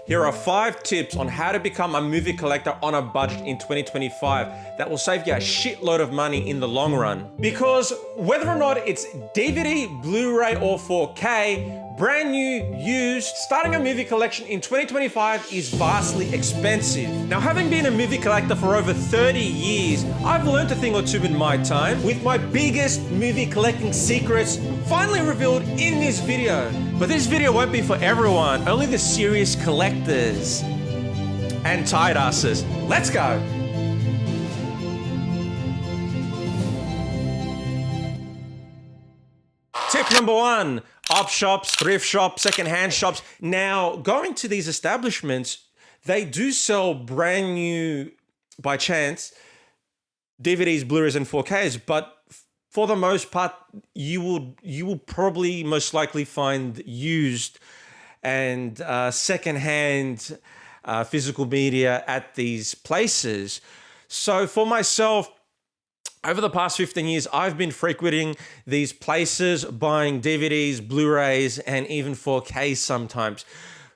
Here are 5 tips on how to become a movie collector on a budget in 2025 that will save you a shitload of money in the long run. Because whether or not it's DVD, Blu-ray, or 4K, brand new, used, starting a movie collection in 2025 is vastly expensive. Now, having been a movie collector for over 30 years, I've learned a thing or two in my time, with my biggest movie collecting secrets finally revealed in this video. But this video won't be for everyone, only the serious collectors and tight asses. Let's go. Tip number 1, op shops, thrift shops, secondhand shops. Now, going to these establishments, they do sell brand new, by chance, DVDs, Blu-rays, and 4Ks, but for the most part, you will probably most likely find used and secondhand physical media at these places. So for myself, over the past 15 years, I've been frequenting these places, buying DVDs, Blu-rays, and even 4Ks sometimes.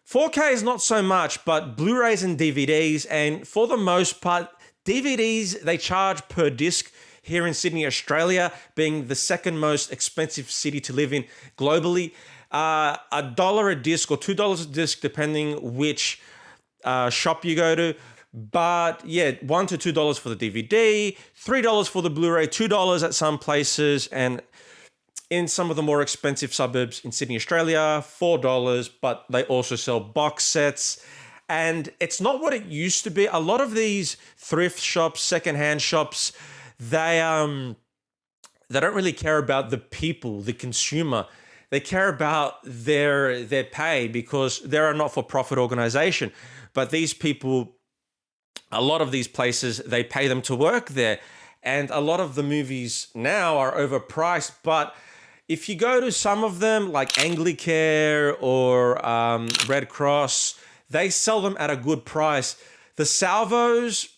4K is not so much, but Blu-rays and DVDs, and for the most part, DVDs, they charge per disc here in Sydney, Australia, being the second most expensive city to live in globally. $1 a disc or $2 a disc, depending which shop you go to. But yeah, $1 to $2 for the DVD, $3 for the Blu-ray, $2 at some places, and in some of the more expensive suburbs in Sydney, Australia, $4, but they also sell box sets. And it's not what it used to be. A lot of these thrift shops, secondhand shops, they don't really care about the people, the consumer. They care about their pay because they're a not-for-profit organization. But these people, a lot of these places, they pay them to work there. And a lot of the movies now are overpriced. But if you go to some of them, like Anglicare or Red Cross, they sell them at a good price. The Salvos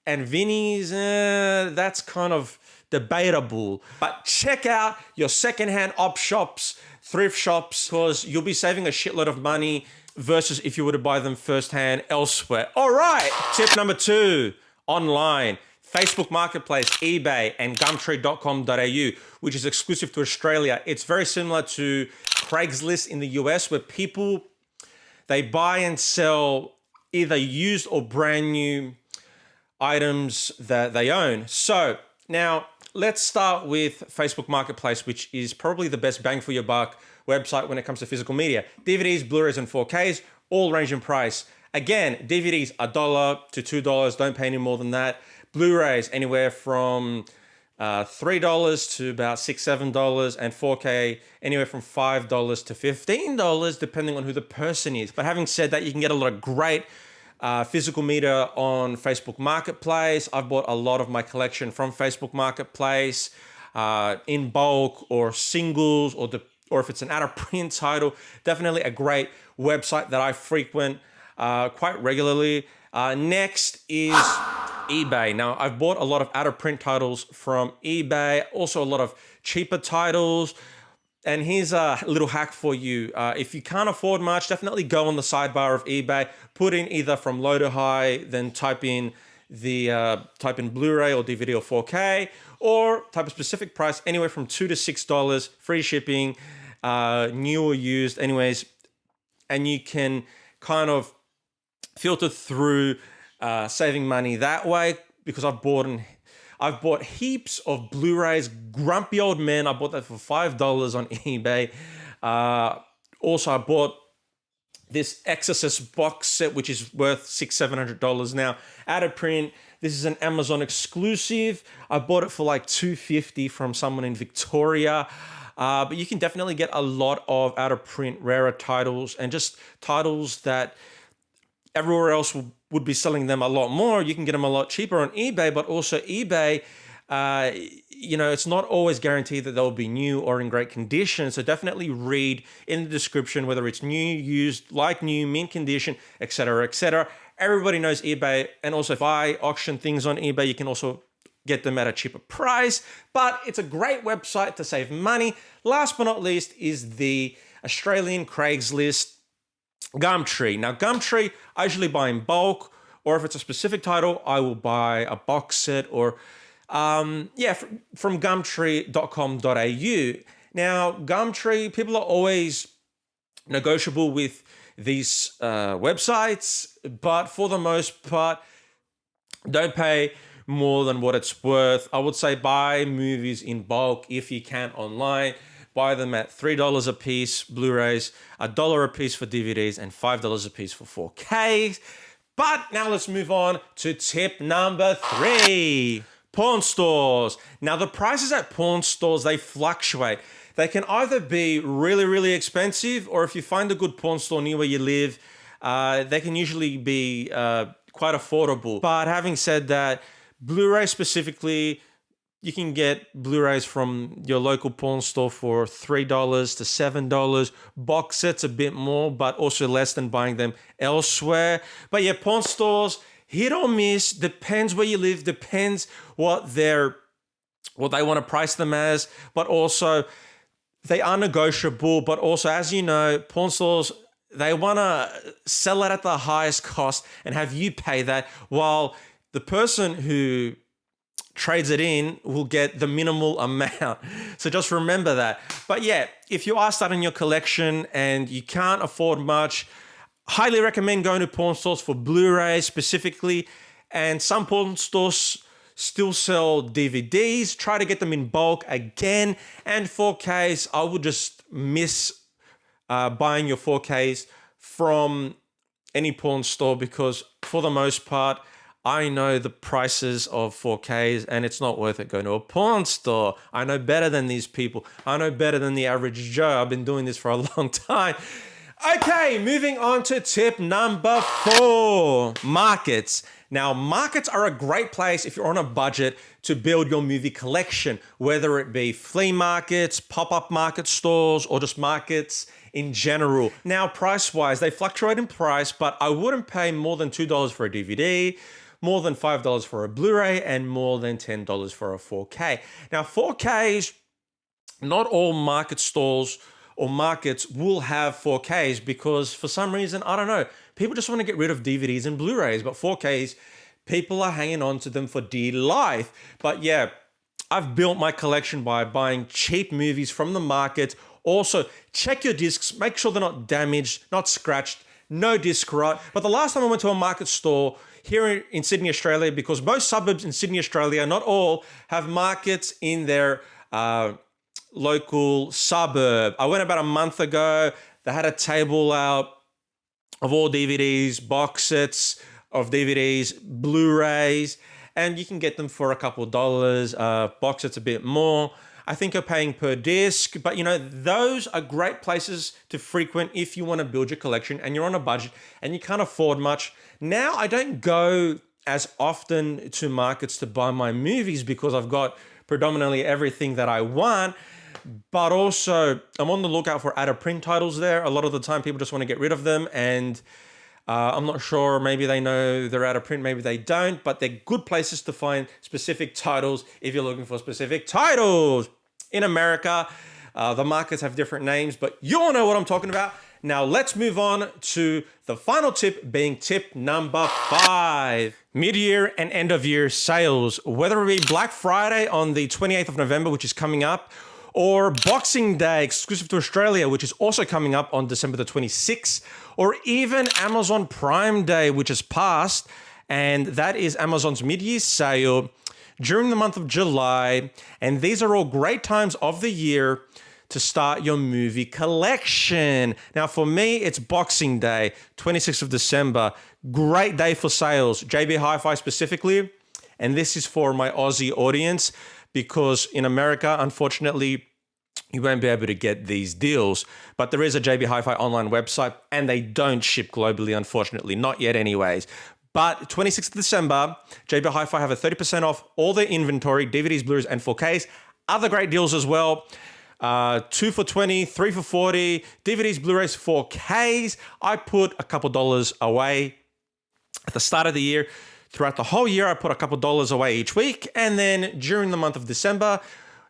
and Vinny's, that's kind of debatable. But check out your secondhand op shops, thrift shops, because you'll be saving a shitload of money versus if you were to buy them firsthand elsewhere. All right, tip number 2, online. Facebook Marketplace, eBay, and Gumtree.com.au, which is exclusive to Australia. It's very similar to Craigslist in the US, where people, they buy and sell either used or brand new items that they own. So now let's start with Facebook Marketplace, which is probably the best bang for your buck website when it comes to physical media. DVDs, Blu-rays, and 4Ks all range in price. Again, DVDs $1 to $2, don't pay any more than that. Blu-rays anywhere from $3 to about $6, $7, and 4K anywhere from $5 to $15, depending on who the person is. But having said that, you can get a lot of great physical media on Facebook Marketplace. I've bought a lot of my collection from Facebook Marketplace in bulk or singles, or if it's an out-of-print title. Definitely a great website that I frequent quite regularly. Next is eBay. Now, I've bought a lot of out-of-print titles from eBay, also a lot of cheaper titles. And here's a little hack for you. If you can't afford much, definitely go on the sidebar of eBay, put in either from low to high, then type in Blu-ray or DVD or 4K, or type a specific price, anywhere from $2 to $6, free shipping, new or used, anyways. And you can kind of filter through saving money that way, because I've bought heaps of Blu-rays, Grumpy Old Men. I bought that for $5 on eBay. Also, I bought this Exorcist box set, which is worth $600-700 now. Out of print. This is an Amazon exclusive. I bought it for like $250 from someone in Victoria. But you can definitely get a lot of out of print, rarer titles, and just titles that everywhere else would be selling them a lot more. You can get them a lot cheaper on eBay, but also eBay, it's not always guaranteed that they'll be new or in great condition. So definitely read in the description whether it's new, used, like new, mint condition, etc., etc. Everybody knows eBay, and also if I auction things on eBay, you can also get them at a cheaper price, but it's a great website to save money. Last but not least is the Australian Craigslist. Gumtree. Now, Gumtree, I usually buy in bulk, or if it's a specific title, I will buy a box set or, from gumtree.com.au. Now, Gumtree, people are always negotiable with these websites, but for the most part, don't pay more than what it's worth. I would say buy movies in bulk if you can online. Buy them at $3 a piece, Blu-rays, $1 a piece for DVDs, and $5 a piece for 4Ks. But now let's move on to tip number 3. Porn stores. Now the prices at porn stores, they fluctuate. They can either be really, really expensive, or if you find a good porn store near where you live, they can usually be quite affordable. But having said that, Blu-ray specifically, you can get Blu-rays from your local porn store for $3 to $7. Box sets a bit more, but also less than buying them elsewhere. But yeah, porn stores, hit or miss, depends where you live, depends what they want to price them as, but also they are negotiable. But also, as you know, porn stores, they want to sell it at the highest cost and have you pay that, while the person who trades it in will get the minimal amount. So just remember that. But yeah, if you are starting your collection and you can't afford much, highly recommend going to porn stores for Blu-ray specifically. And some porn stores still sell DVDs. Try to get them in bulk again. And 4Ks, I would just miss buying your 4Ks from any porn store, because for the most part, I know the prices of 4Ks and it's not worth it going to a porn store. I know better than these people. I know better than the average Joe. I've been doing this for a long time. Okay, moving on to tip number 4, markets. Now, markets are a great place if you're on a budget to build your movie collection, whether it be flea markets, pop-up market stores, or just markets in general. Now, price-wise, they fluctuate in price, but I wouldn't pay more than $2 for a DVD, more than $5 for a Blu-ray, and more than $10 for a 4K. Now, 4Ks, not all market stores or markets will have 4Ks, because for some reason, I don't know, people just want to get rid of DVDs and Blu-rays, but 4Ks, people are hanging on to them for dear life. But yeah, I've built my collection by buying cheap movies from the market. Also, check your discs, make sure they're not damaged, not scratched, no disc rot. But the last time I went to a market store here in Sydney, Australia, because most suburbs in Sydney, Australia, not all, have markets in their local suburb. I went about a month ago. They had a table out of all DVDs, box sets of DVDs, Blu-rays, and you can get them for a couple of dollars. Box sets a bit more. I think you're paying per disc, but you know, those are great places to frequent if you want to build your collection and you're on a budget and you can't afford much. Now, I don't go as often to markets to buy my movies because I've got predominantly everything that I want, but also I'm on the lookout for out-of-print titles there. A lot of the time people just want to get rid of them, and I'm not sure, maybe they know they're out of print, maybe they don't, but they're good places to find specific titles if you're looking for specific titles. In America, the markets have different names, but you all know what I'm talking about. Now let's move on to the final tip, being tip number 5. Mid-year and end-of-year sales, whether it be Black Friday on the 28th of November, which is coming up, or Boxing Day exclusive to Australia, which is also coming up on December the 26th, or even Amazon Prime Day, which is past, and that is Amazon's mid-year sale during the month of July. And these are all great times of the year to start your movie collection. Now, for me, it's Boxing Day, 26th of December. Great day for sales, JB Hi-Fi specifically, and this is for my Aussie audience, because in America, unfortunately, you won't be able to get these deals. But there is a JB Hi-Fi online website, and they don't ship globally, unfortunately. Not yet anyways. But 26th of December, JB Hi-Fi have a 30% off all their inventory, DVDs, Blu-rays, and 4Ks. Other great deals as well. 2 for $20, 3 for $40, DVDs, Blu-rays, 4Ks. I put a couple dollars away at the start of the year. Throughout the whole year, I put a couple dollars away each week. And then during the month of December,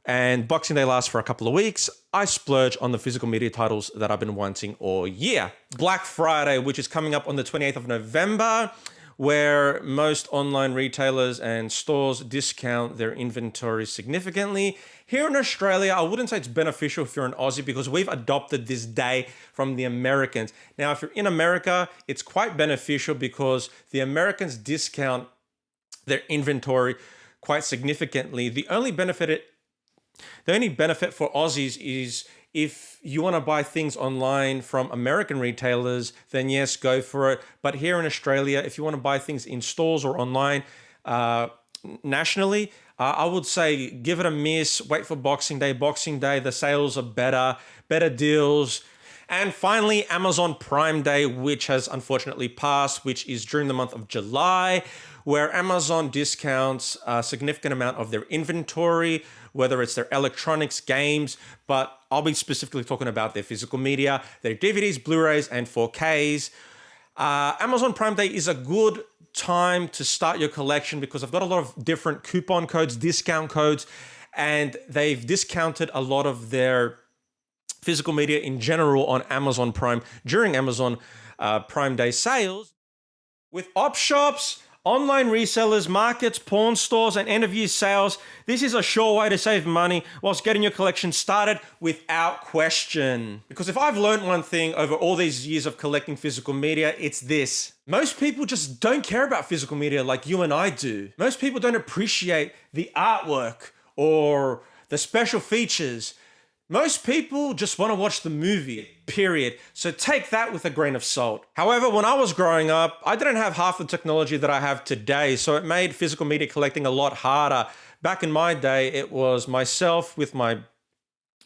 and Boxing Day lasts for a couple of weeks, I splurge on the physical media titles that I've been wanting all year. Black Friday, which is coming up on the 28th of November, where most online retailers and stores discount their inventory significantly. Here in Australia, I wouldn't say it's beneficial if you're an Aussie because we've adopted this day from the Americans. Now, if you're in America, it's quite beneficial because the Americans discount their inventory quite significantly. The only benefit for Aussies is if you want to buy things online from American retailers, then yes, go for it. But here in Australia, if you want to buy things in stores or online nationally, I would say give it a miss. Wait for Boxing Day. Boxing Day, the sales are better deals. And finally, Amazon Prime Day, which has unfortunately passed, which is during the month of July, where Amazon discounts a significant amount of their inventory, whether it's their electronics, games, but I'll be specifically talking about their physical media, their DVDs, Blu-rays, and 4Ks. Amazon Prime Day is a good time to start your collection because I've got a lot of different coupon codes, discount codes, and they've discounted a lot of their physical media in general on Amazon Prime during Amazon Prime Day sales. With op shops, online resellers, markets, pawn stores, and end-of-year sales, this is a sure way to save money whilst getting your collection started without question. Because if I've learned one thing over all these years of collecting physical media, it's this. Most people just don't care about physical media like you and I do. Most people don't appreciate the artwork or the special features. Most people just want to watch the movie, period. So take that with a grain of salt. However, when I was growing up, I didn't have half the technology that I have today, so it made physical media collecting a lot harder. Back in my day, it was myself with my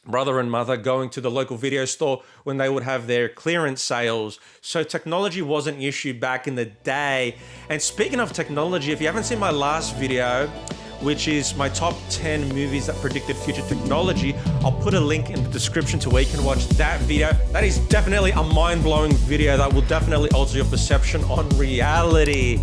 brother and mother going to the local video store when they would have their clearance sales. So technology wasn't an issue back in the day. And speaking of technology, if you haven't seen my last video, which is my top 10 movies that predicted future technology, I'll put a link in the description to where you can watch that video. That is definitely a mind-blowing video that will definitely alter your perception on reality.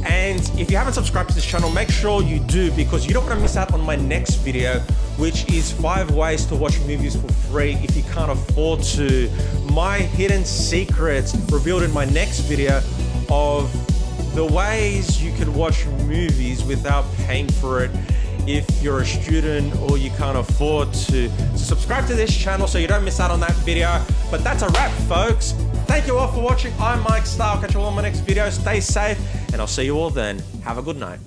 And if you haven't subscribed to this channel, make sure you do because you don't want to miss out on my next video, which is 5 ways to watch movies for free if you can't afford to. My hidden secrets revealed in my next video of the ways you can watch movies without paying for it if you're a student or you can't afford to. So subscribe to this channel so you don't miss out on that video. But that's a wrap, folks. Thank you all for watching. I'm Mike Star. I'll catch you all on my next video. Stay safe, and I'll see you all then. Have a good night.